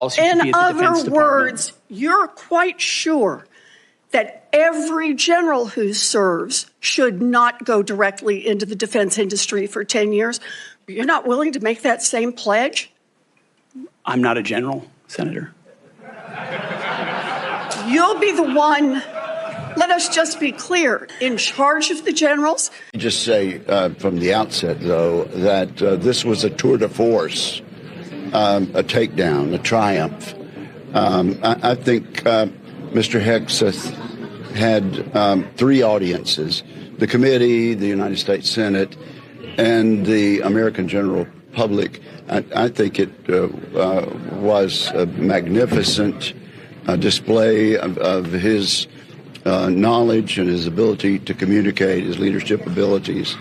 In other words, you're quite sure that every general who serves should not go directly into the defense industry for 10 years. You're not willing to make that same pledge? I'm not a general, Senator. You'll be the one, let us just be clear, in charge of the generals. Just say from the outset, though, that this was a tour de force, a takedown, a triumph. I think Mr. Hegseth had three audiences: the committee, the United States Senate, and the American general public. I think it was a magnificent display of his knowledge and his ability to communicate, his leadership abilities.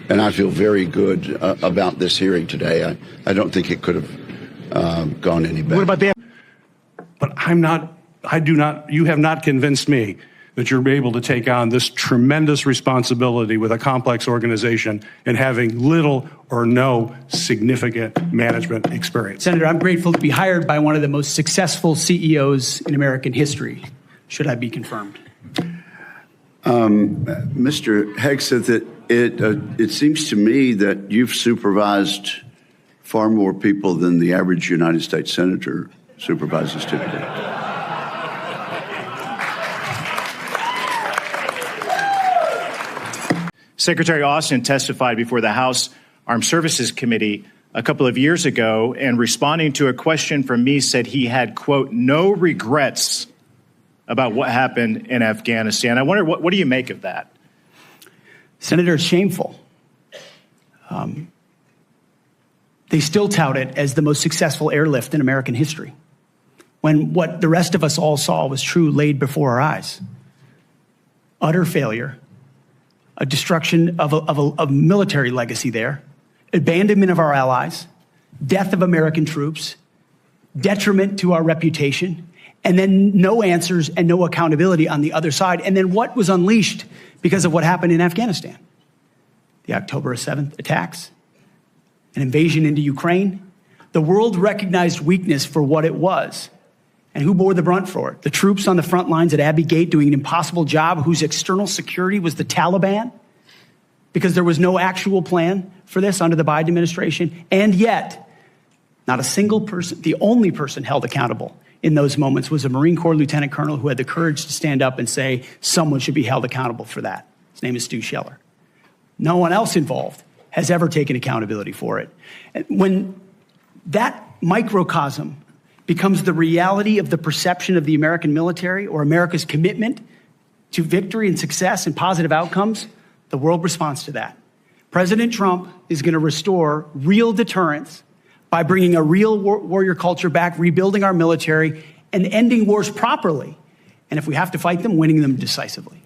And I feel very good about this hearing today. I don't think it could have gone any better. What about that? But you have not convinced me that you're able to take on this tremendous responsibility with a complex organization and having little or no significant management experience. Senator, I'm grateful to be hired by one of the most successful CEOs in American history, should I be confirmed. Mr. Hegseth, it seems to me that you've supervised far more people than the average United States senator supervises typically. Secretary Austin testified before the House Armed Services Committee a couple of years ago, and responding to a question from me said he had, quote, no regrets about what happened in Afghanistan. I wonder, what do you make of that? Senator, it's shameful. They still tout it as the most successful airlift in American history, when what the rest of us all saw was true laid before our eyes. Utter failure, a destruction of a military legacy there, abandonment of our allies, death of American troops, detriment to our reputation, and then no answers and no accountability on the other side. And then what was unleashed because of what happened in Afghanistan? The October 7th attacks, an invasion into Ukraine. The world recognized weakness for what it was. And who bore the brunt for it? The troops on the front lines at Abbey Gate doing an impossible job, whose external security was the Taliban, because there was no actual plan for this under the Biden administration. And yet, not a single person, the only person held accountable in those moments was a Marine Corps lieutenant colonel who had the courage to stand up and say someone should be held accountable for that. His name is Stu Scheller. No one else involved has ever taken accountability for it. And when that microcosm becomes the reality of the perception of the American military or America's commitment to victory and success and positive outcomes, the world responds to that. President Trump is going to restore real deterrence by bringing a real warrior culture back, rebuilding our military, and ending wars properly. And if we have to fight them, winning them decisively.